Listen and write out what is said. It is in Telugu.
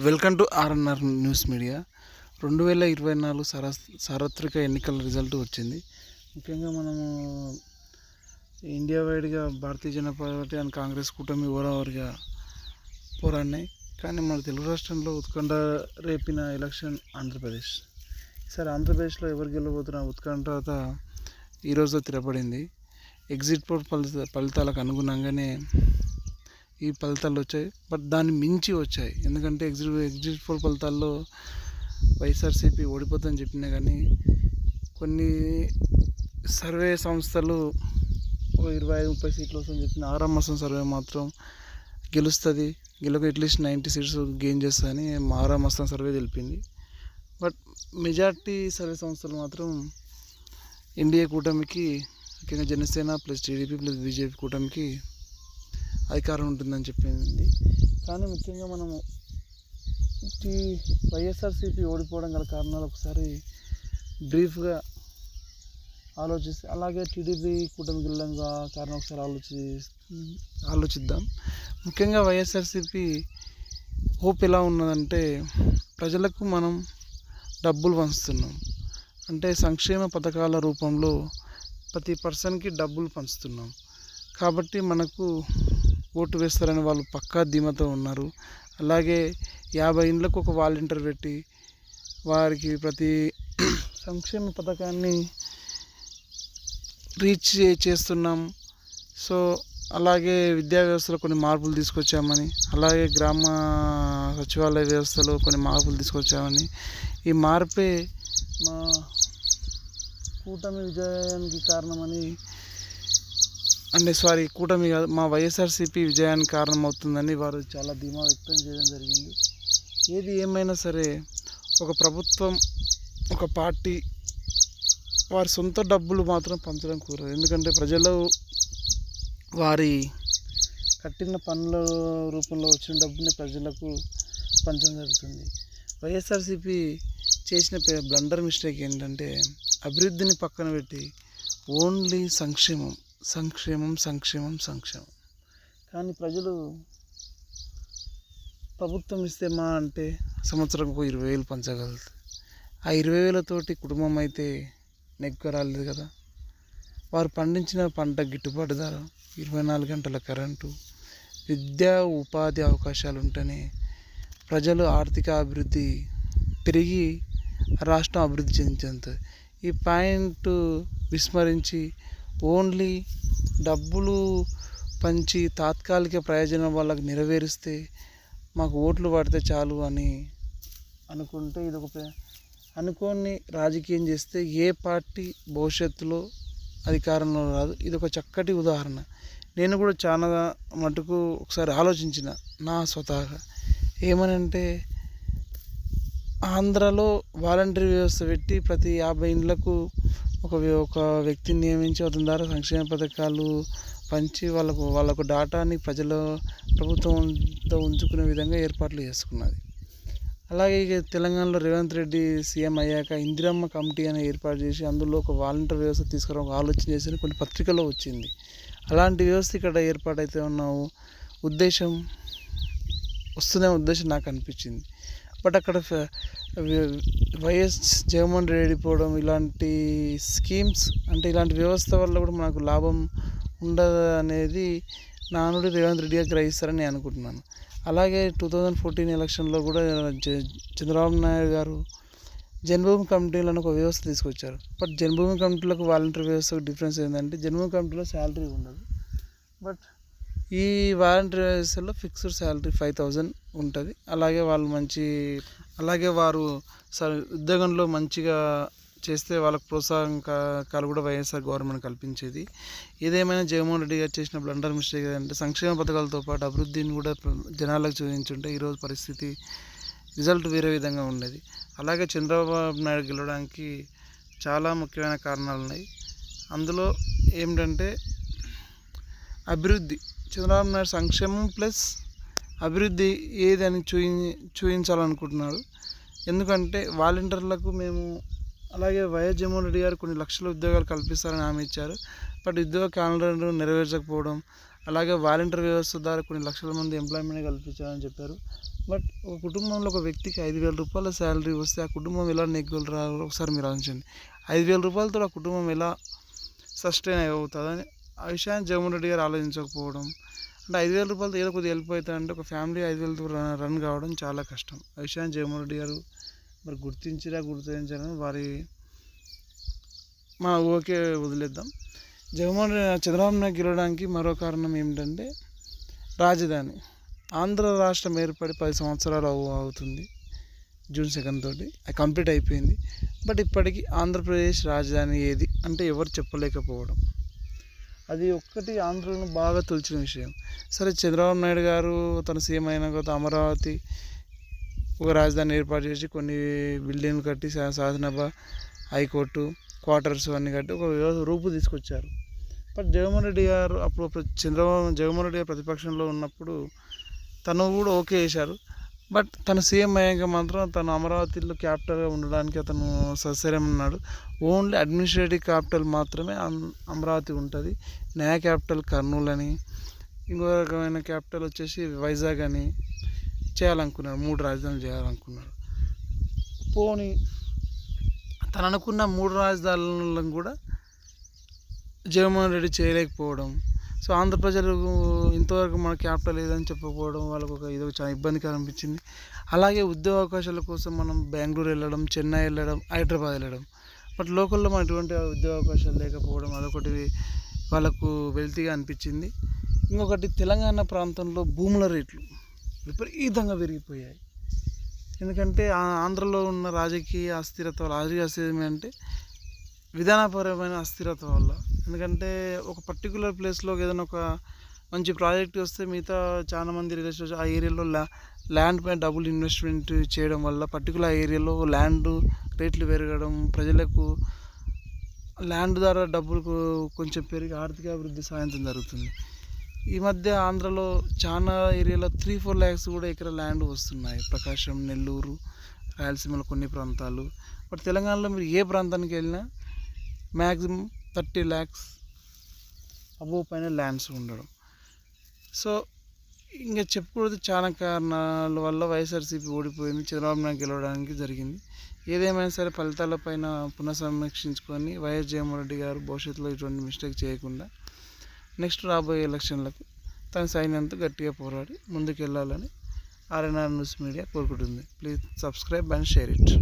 Welcome to RNR news media. 2024 సార్వత్రిక ఎన్నికల రిజల్ట్ వచ్చింది. ముఖ్యంగా మనము ఇండియా వైడ్గా భారతీయ జనతా పార్టీ అండ్ కాంగ్రెస్ కూటమి ఓవరావర్గా పోరాడినాయి. కానీ మన తెలుగు రాష్ట్రంలో ఉత్కంఠ రేపిన ఎలక్షన్ ఆంధ్రప్రదేశ్. ఈసారి ఆంధ్రప్రదేశ్లో ఎవరు గెలవబోతున్న ఉత్కంఠత ఈరోజు స్థిరపడింది. ఎగ్జిట్ పోల్ ఫలితాలకు అనుగుణంగానే ఈ ఫలితాలు వచ్చాయి. బట్ దాన్ని మించి వచ్చాయి. ఎందుకంటే ఎగ్జిట్ పోల్ ఫలితాల్లో వైఎస్ఆర్సీపీ ఓడిపోతుందని చెప్పినా కానీ కొన్ని సర్వే సంస్థలు 25-30 సీట్లు వస్తుందని చెప్పిన ఆర్ఎంఎస్ సర్వే మాత్రం గెలుస్తుంది, అట్లీస్ట్ 90 సీట్స్ గెయిన్ చేస్తుందని ఆర్ఎంఎస్ సర్వే తెలిపింది. బట్ మెజార్టీ సర్వే సంస్థలు మాత్రం ఎన్డీఏ కూటమికి, ముఖ్యంగా Janasena plus TDP plus BJP కూటమికి అధికారం ఉంటుందని చెప్పింది. కానీ ముఖ్యంగా మనము వైఎస్ఆర్సీపీ ఓడిపోవడం గల కారణాలు ఒకసారి బ్రీఫ్గా ఆలోచిస్తే, అలాగే టీడీపీ కూటమికి వెళ్ళడం కారణం ఒకసారి ఆలోచిద్దాం. ముఖ్యంగా వైఎస్ఆర్సీపీ హోప్ ఎలా ఉన్నదంటే, ప్రజలకు మనం డబ్బులు పంచుతున్నాం, అంటే సంక్షేమ పథకాల రూపంలో ప్రతి పర్సన్కి డబ్బులు పంచుతున్నాం కాబట్టి మనకు ఓటు వేస్తారని వాళ్ళు పక్కా ధీమాతో ఉన్నారు. అలాగే 50 ఇండ్లకు ఒక వాలంటీర్ పెట్టి వారికి ప్రతి సంక్షేమ పథకాన్ని రీచ్ చేస్తున్నాం. సో అలాగే విద్యా వ్యవస్థలో కొన్ని మార్పులు తీసుకొచ్చామని, అలాగే గ్రామ సచివాలయ వ్యవస్థలో కొన్ని మార్పులు తీసుకొచ్చామని, ఈ మార్పే మా కూటమి విజయానికి కారణమని, కూటమి కాదు, మా వైఎస్ఆర్సీపీ విజయానికి కారణమవుతుందని వారు చాలా ధీమా వ్యక్తం చేయడం జరిగింది. ఏది ఏమైనా సరే ఒక ప్రభుత్వం, ఒక పార్టీ వారి సొంత డబ్బులు మాత్రం పంచడం కుదరదు. ఎందుకంటే ప్రజలు వారి కట్టిన పన్నుల రూపంలో వచ్చిన డబ్బుని ప్రజలకు పంచడం జరుగుతుంది. వైఎస్ఆర్సీపీ చేసిన బ్లండర్ మిస్టేక్ ఏంటంటే, అభివృద్ధిని పక్కన పెట్టి ఓన్లీ సంక్షేమం. కానీ ప్రజలు ప్రభుత్వం ఇస్తే మా అంటే సంవత్సరంకు 20,000 పంచగలుగుతుంది. ఆ 20,000తోటి కుటుంబం అయితే నెగ్గరాలేదు కదా. వారు పండించిన పంట గిట్టుబాటు ధర, 24 గంటల కరెంటు, విద్యా ఉపాధి అవకాశాలు ఉంటేనే ప్రజలు ఆర్థిక అభివృద్ధి పెరిగి రాష్ట్రం అభివృద్ధి చెందుతుంది. ఈ పాయింట్ విస్మరించి ఓన్లీ డబ్బులు పంచి తాత్కాలిక ప్రయోజనం వాళ్ళకి నెరవేరిస్తే మాకు ఓట్లు పడితే చాలు అని అనుకుంటే, అనుకోని రాజకీయం చేస్తే ఏ పార్టీ భవిష్యత్తులో అధికారంలో రాదు. ఇది ఒక చక్కటి ఉదాహరణ. నేను కూడా చాలా మటుకు ఒకసారి ఆలోచించిన నా స్వతహాగా ఏమనంటే, ఆంధ్రాలో వాలంటరీ వ్యవస్థ పెట్టి ప్రతి 50 ఇండ్లకు ఒక వ్యక్తిని నియమించి అతని ద్వారా సంక్షేమ పథకాలు పంచి వాళ్ళకు డాటాని ప్రభుత్వంతో ఉంచుకునే విధంగా ఏర్పాట్లు చేసుకున్నది. అలాగే ఇక తెలంగాణలో రేవంత్ రెడ్డి సీఎం అయ్యాక ఇందిరమ్మ కమిటీ అని ఏర్పాటు చేసి అందులో ఒక వాలంటీర్ వ్యవస్థ తీసుకురా ఒక ఆలోచన చేసి కొన్ని పత్రికల్లో వచ్చింది. అలాంటి వ్యవస్థ ఇక్కడ ఏర్పాటైతే ఉన్న ఉద్దేశం నాకు అనిపించింది. బట్ అక్కడ వైఎస్ జగన్మోహన్ రెడ్డి పోవడం, ఇలాంటి స్కీమ్స్ అంటే ఇలాంటి వ్యవస్థ వల్ల కూడా మనకు లాభం ఉండదు అనేది నా నుండి రేవంత్ రెడ్డి గారు గ్రహిస్తారని నేను అనుకుంటున్నాను. అలాగే 2014 ఎలక్షన్లో కూడా చంద్రబాబు నాయుడు గారు జన్మభూమి కమిటీలను ఒక వ్యవస్థ తీసుకొచ్చారు. బట్ జన్మభూమి కమిటీలకు వాలంటీర్ వ్యవస్థకు డిఫరెన్స్ ఏంటంటే, జన్మభూమి కమిటీలో శాలరీ ఉండదు. బట్ ఈ వాలంటీర్ వ్యవస్థలో ఫిక్స్డ్ శాలరీ 5,000 ఉంటుంది. అలాగే వారు ఉద్యోగంలో మంచిగా చేస్తే వాళ్ళకు ప్రోత్సాహకాలు కూడా వైఎస్ఆర్ గవర్నమెంట్ కల్పించేది. ఏదేమైనా జగన్మోహన్ రెడ్డి గారు చేసిన బ్లండర్ మిస్టేక్ ఏంటంటే, సంక్షేమ పథకాలతో పాటు అభివృద్ధిని కూడా జనాలకు చూపించుంటే ఈరోజు పరిస్థితి రిజల్ట్ వేరే విధంగా ఉండేది. అలాగే చంద్రబాబు నాయుడు గెలవడానికి చాలా ముఖ్యమైన కారణాలు ఉన్నాయి. అందులో ఏమిటంటే అభివృద్ధి. చంద్రబాబు నాయుడు సంక్షేమం ప్లస్ అభివృద్ధి ఏదని చూపించాలనుకుంటున్నాడు. ఎందుకంటే వాలంటీర్లకు మేము, అలాగే వైఎస్ జగన్మోహన్ రెడ్డి గారు కొన్ని లక్షల ఉద్యోగాలు కల్పిస్తారని హామీ ఇచ్చారు. బట్ ఉద్యోగ క్యాలెండర్ను నెరవేర్చకపోవడం, అలాగే వాలంటీర్ వ్యవస్థ ద్వారా కొన్ని లక్షల మంది ఎంప్లాయ్మెంట్ కల్పించాలని చెప్పారు. బట్ ఒక కుటుంబంలో ఒక వ్యక్తికి 5,000 రూపాయల శాలరీ వస్తే ఆ కుటుంబం ఎలా నెగ్గగలరు ఒకసారి మీరు ఆలోచించండి. 5,000 రూపాయలతో ఆ కుటుంబం ఎలా సస్టైన్ అవుతుందని ఆ విషయాన్ని జగన్మోహన్ రెడ్డి గారు ఆలోచించకపోవడం. అంటే 5,000 రూపాయలతో ఏదో కొద్దిగా హెల్ప్ అవుతుందంటే ఒక ఫ్యామిలీ 5,000తో రన్ కావడం చాలా కష్టం. ఆ విషయాన్ని జగన్మోహన్ రెడ్డి గారు మరి గుర్తించాలని వారి ఓకే వదిలేద్దాం. చంద్రబాబు నాయుడు గెలవడానికి మరో కారణం ఏమిటంటే రాజధాని. ఆంధ్ర రాష్ట్రం ఏర్పడి 10 సంవత్సరాలు అవుతుంది. జూన్ 2 తోటి అది కంప్లీట్ అయిపోయింది. బట్ ఇప్పటికీ ఆంధ్రప్రదేశ్ రాజధాని ఏది అంటే ఎవరు చెప్పలేకపోవడం, అది ఒక్కటి ఆంధ్రలో బాగా తొలిచిన విషయం. సరే, చంద్రబాబు నాయుడు గారు తన సీఎం అయిన తర్వాత అమరావతి ఒక రాజధాని ఏర్పాటు చేసి కొన్ని బిల్డింగ్లు కట్టి శాసనసభ, హైకోర్టు, క్వార్టర్స్ అన్నీ కట్టి ఒక రూపు తీసుకొచ్చారు. బట్ జగన్మోహన్ రెడ్డి గారు అప్పుడు జగన్మోహన్ రెడ్డి గారు ప్రతిపక్షంలో ఉన్నప్పుడు తను కూడా ఓకే చేశారు. బట్ తను సీఎం అయ్యాక మాత్రం తను అమరావతిలో క్యాపిటల్గా ఉండడానికి అతను సస్యమన్నాడు. ఓన్లీ అడ్మినిస్ట్రేటివ్ క్యాపిటల్ మాత్రమే అమరావతి ఉంటుంది. న్యాయ క్యాపిటల్ కర్నూలు అని, ఇంకో రకమైన క్యాపిటల్ వచ్చేసి వైజాగ్ అని చేయాలనుకున్నాడు. 3 రాజధానులు చేయాలనుకున్నాడు. పోనీ తను అనుకున్న 3 రాజధానులను కూడా జగన్మోహన్ రెడ్డి చేయలేకపోవడం. సో ఆంధ్ర ప్రజలకు ఇంతవరకు మన క్యాపిటల్ ఏదని చెప్పకపోవడం వాళ్ళకు ఇది చాలా ఇబ్బందికరం అనిపించింది. అలాగే ఉద్యోగ అవకాశాల కోసం మనం బెంగళూరు వెళ్ళడం, చెన్నై వెళ్ళడం, హైదరాబాద్ వెళ్ళడం. బట్ లోకల్లో మన ఎటువంటి ఉద్యోగ అవకాశాలు లేకపోవడం అదొకటి వాళ్ళకు వెల్తీగా అనిపించింది. ఇంకొకటి, తెలంగాణ ప్రాంతంలో భూముల రేట్లు విపరీతంగా పెరిగిపోయాయి. ఎందుకంటే ఆంధ్రలో ఉన్న రాజకీయ అస్థిరత్వం అంటే విధానపరమైన అస్థిరత్వం వల్ల. ఎందుకంటే ఒక పర్టికులర్ ప్లేస్లో ఏదైనా ఒక మంచి ప్రాజెక్ట్ వస్తే మిగతా చాలా మంది రిలేషన్స్ ఆ ఏరియాలో ల్యాండ్ పైన డబుల్ ఇన్వెస్ట్మెంట్ చేయడం వల్ల పర్టికులర్ ఏరియాలో ల్యాండ్ రేట్లు పెరగడం, ప్రజలకు ల్యాండ్ ద్వారా డబ్బులు కొంచెం పెరిగి ఆర్థిక అభివృద్ధి సాధించడం జరుగుతుంది. ఈ మధ్య ఆంధ్రలో చాలా ఏరియాలో 3-4 lakhs కూడా ఎకరా ల్యాండ్ వస్తున్నాయి. ప్రకాశం, నెల్లూరు, రాయలసీమలో కొన్ని ప్రాంతాలు. బట్ తెలంగాణలో మీరు ఏ ప్రాంతానికి వెళ్ళినా మ్యాక్సిమం 30 lakhs అబోవ్ పైన ల్యాండ్స్ ఉండడం. సో ఇంకా చెప్పుకోవద్దు, చాలా కారణాల వల్ల వైఎస్ఆర్సీపీ ఓడిపోయింది, చంద్రబాబు నాయుడు గెలవడానికి జరిగింది. ఏదేమైనా సరే ఫలితాలపైన పునఃసమీక్షించుకొని వైఎస్ జగన్మోహన్ రెడ్డి గారు భవిష్యత్తులో ఇటువంటి మిస్టేక్ చేయకుండా నెక్స్ట్ రాబోయే ఎలక్షన్లకు తన సైన్యంతో గట్టిగా పోరాడి ముందుకు వెళ్ళాలని ఆర్ఎన్ఆర్ న్యూస్ మీడియా కోరుకుంటుంది. Please subscribe and share it.